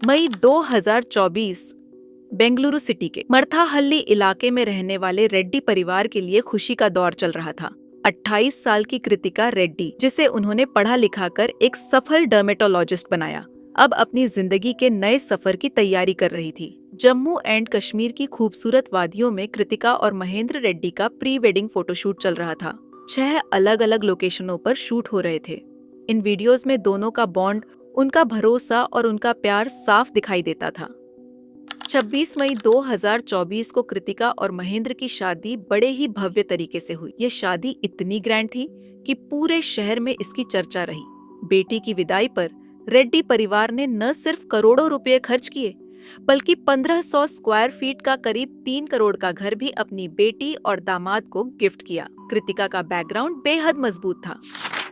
मई 2024 Bengaluru city के मर्थाहल्ली इलाके में रहने वाले रेड्डी परिवार के लिए खुशी का दौर चल रहा था। 28 साल की कृतिका रेड्डी, जिसे उन्होंने पढ़ा लिखा कर एक सफल डर्मेटोलॉजिस्ट बनाया, अब अपनी जिंदगी के नए सफर की तैयारी कर रही थी। जम्मू एंड कश्मीर की खूबसूरत वादियों में कृतिका और महेंद्र रेड्डी का प्री वेडिंग फोटोशूट चल रहा था। 6 अलग अलग लोकेशनों पर शूट हो रहे थे। इन वीडियोस में दोनों का बॉन्ड, उनका भरोसा और उनका प्यार साफ दिखाई देता था। 26 मई 2024 को कृतिका और महेंद्र की शादी बड़े ही भव्य तरीके से हुई। ये शादी इतनी ग्रैंड थी कि पूरे शहर में इसकी चर्चा रही। बेटी की विदाई पर रेड्डी परिवार ने न सिर्फ करोड़ों रुपए खर्च किए, बल्कि 1500 स्क्वायर फीट का करीब 3 करोड़ का घर भी अपनी बेटी और दामाद को गिफ्ट किया। कृतिका का बैकग्राउंड बेहद मजबूत था।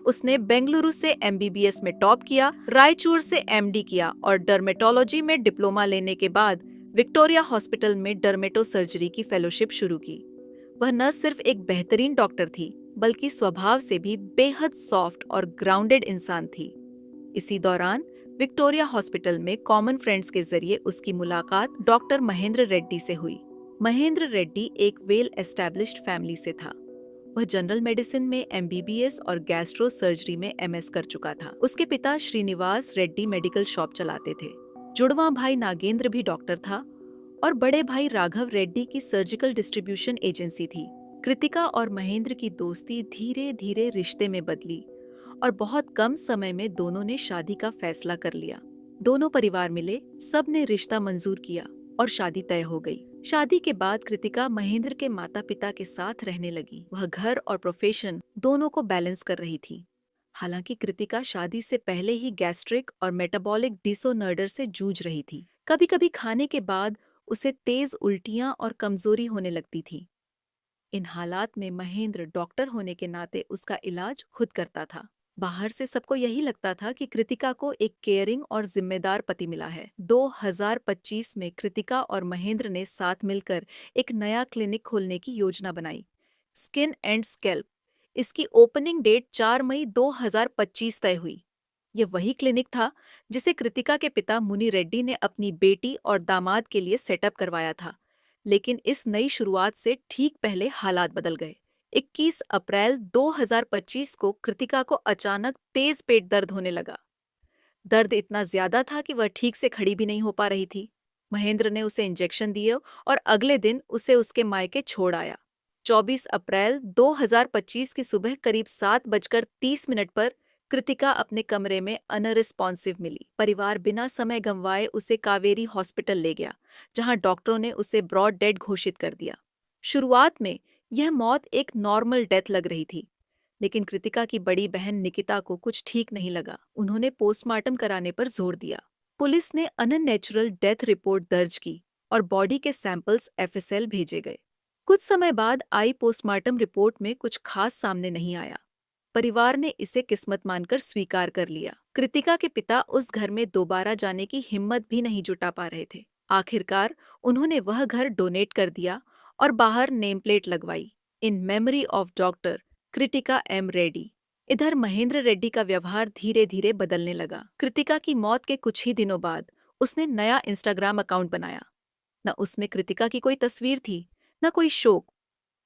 उसने बेंगलुरु से MBBS में टॉप किया, रायचूर से MD किया और डर्मेटोलॉजी में डिप्लोमा लेने के बाद विक्टोरिया हॉस्पिटल में डर्मेटो सर्जरी की फेलोशिप शुरू की। वह न सिर्फ एक बेहतरीन डॉक्टर थी, बल्कि स्वभाव से भी बेहद सॉफ्ट और ग्राउंडेड इंसान थी। इसी दौरान विक्टोरिया हॉस्पिटल में कॉमन फ्रेंड्स के जरिए उसकी मुलाकात डॉक्टर महेंद्र रेड्डी से हुई। महेंद्र रेड्डी एक वेल एस्टैब्लिश्ड फैमिली से था। वह जनरल मेडिसिन में MBBS और गैस्ट्रो सर्जरी में MS कर चुका था। उसके पिता श्रीनिवास रेड्डी मेडिकल शॉप चलाते थे। जुड़वा भाई नागेंद्र भी डॉक्टर था और बड़े भाई राघव रेड्डी की सर्जिकल डिस्ट्रीब्यूशन एजेंसी थी। कृतिका और महेंद्र की दोस्ती धीरे धीरे रिश्ते में बदली और बहुत कम समय में दोनों ने शादी का फैसला कर लिया। दोनों परिवार मिले, सब ने रिश्ता मंजूर किया और शादी तय हो गई। शादी के बाद कृतिका महेंद्र के माता पिता के साथ रहने लगी। वह घर और प्रोफेशन दोनों को बैलेंस कर रही थी। हालांकि कृतिका शादी से पहले ही गैस्ट्रिक और मेटाबॉलिक डिसऑर्डर से जूझ रही थी। कभी कभी खाने के बाद उसे तेज उल्टियां और कमजोरी होने लगती थी। इन हालात में महेंद्र डॉक्टर होने के नाते उसका इलाज खुद करता था। बाहर से सबको यही लगता था कि कृतिका को एक केयरिंग और जिम्मेदार पति मिला है। 2025 में कृतिका और महेंद्र ने साथ मिलकर एक नया क्लिनिक खोलने की योजना बनाई, स्किन एंड स्कैल्प। इसकी ओपनिंग डेट 4 मई 2025 तय हुई। यह वही क्लिनिक था जिसे कृतिका के पिता मुनि रेड्डी ने अपनी बेटी और दामाद के लिए सेटअप करवाया था। लेकिन इस नई शुरुआत से ठीक पहले हालात बदल गए। 21 अप्रैल 2025 को कृतिका को अचानक तेज पेट दर्द होने लगा। दर्द इतना ज्यादा था कि वह ठीक से खड़ी भी नहीं हो पा रही थी। महेंद्र ने उसे इंजेक्शन दिए और अगले दिन उसे उसके मायके छोड़ आया। 24 अप्रैल 2025 की सुबह करीब 7:30 पर कृतिका अपने कमरे में अनरिस्पॉन्सिव मिली। परिवार बिना समय गंवाए उसे कावेरी हॉस्पिटल ले गया, जहां डॉक्टरों ने उसे ब्रॉड डेड घोषित कर दिया। शुरुआत में यह मौत एक नॉर्मल डेथ लग रही थी, लेकिन कृतिका की बड़ी बहन निकिता को कुछ ठीक नहीं लगा। उन्होंने पोस्टमार्टम कराने पर जोर दिया। पुलिस ने अननेचुरल डेथ रिपोर्ट दर्ज की और बॉडी के सैंपल्स FSL भेजे गए। कुछ समय बाद आई पोस्टमार्टम रिपोर्ट में कुछ खास सामने नहीं आया। परिवार ने इसे किस्मत मानकर स्वीकार कर लिया। कृतिका के पिता उस घर में दोबारा जाने की हिम्मत भी नहीं जुटा पा रहे थे। आखिरकार उन्होंने वह घर डोनेट कर दिया और बाहर नेम प्लेट लगवाई, in memory of doctor Kritika M Reddy. इधर महेंद्र रेड्डी का व्यवहार धीरे धीरे बदलने लगा। कृतिका की मौत के कुछ ही दिनों बाद उसने नया इंस्टाग्राम अकाउंट बनाया। न उसमें कृतिका की कोई तस्वीर थी, न कोई शोक,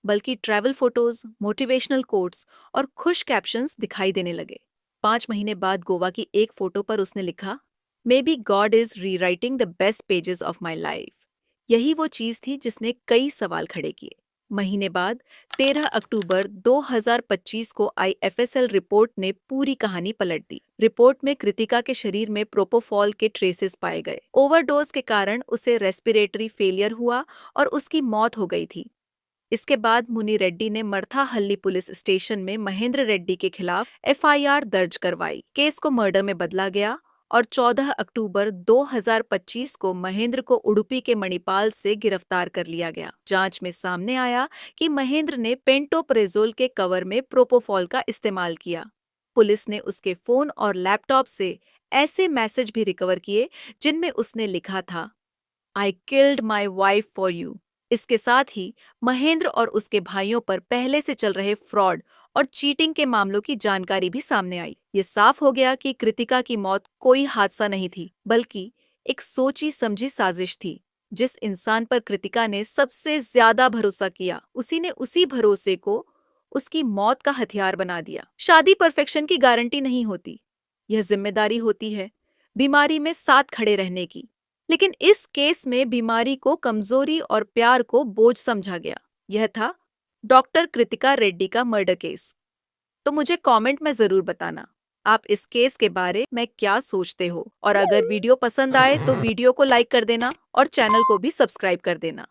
बल्कि ट्रैवल फोटोज, मोटिवेशनल कोट्स और खुश कैप्शंस दिखाई देने लगे। 5 महीने बाद गोवा की एक फोटो पर उसने लिखा, may be God is rewriting the best pages of my life. यही वो चीज थी जिसने कई सवाल खड़े किए। महीने बाद 13 अक्टूबर 2025 को आई FSL रिपोर्ट ने पूरी कहानी पलट दी। रिपोर्ट में कृतिका के शरीर में प्रोपोफॉल के ट्रेसेस पाए गए। ओवरडोज के कारण उसे रेस्पिरेटरी फेलियर हुआ और उसकी मौत हो गई थी। इसके बाद मुनि रेड्डी ने मर्थाहल्ली पुलिस स्टेशन में महेंद्र रेड्डी के खिलाफ FIR दर्ज करवाई। केस को मर्डर में बदला गया और 14 अक्टूबर 2025 को महेंद्र को उडुपी के मणिपाल से गिरफ्तार कर लिया गया। जांच में सामने आया कि महेंद्र ने पेंटोप्रेजोल के कवर में प्रोपोफॉल का इस्तेमाल किया। पुलिस ने उसके फोन और लैपटॉप से ऐसे मैसेज भी रिकवर किए जिनमें उसने लिखा था, I killed my wife for you. इसके साथ ही महेंद्र और उसके भाइयों पर पहले से चल रहे फ्रॉड और चीटिंग के मामलों की जानकारी भी सामने आई। ये साफ हो गया कि कृतिका की मौत कोई हादसा नहीं थी, बल्कि एक सोची समझी साजिश थी। जिस इंसान पर कृतिका ने सबसे ज्यादा भरोसा किया, उसी ने उसी भरोसे को उसकी मौत का हथियार बना दिया। शादी परफेक्शन की गारंटी नहीं होती, यह जिम्मेदारी होती है बीमारी में साथ खड़े रहने की। लेकिन इस केस में बीमारी को कमजोरी और प्यार को बोझ समझा गया। यह था डॉक्टर कृतिका रेड्डी का मर्डर केस। तो मुझे कमेंट में जरूर बताना आप इस केस के बारे में क्या सोचते हो, और अगर वीडियो पसंद आए तो वीडियो को लाइक कर देना और चैनल को भी सब्सक्राइब कर देना।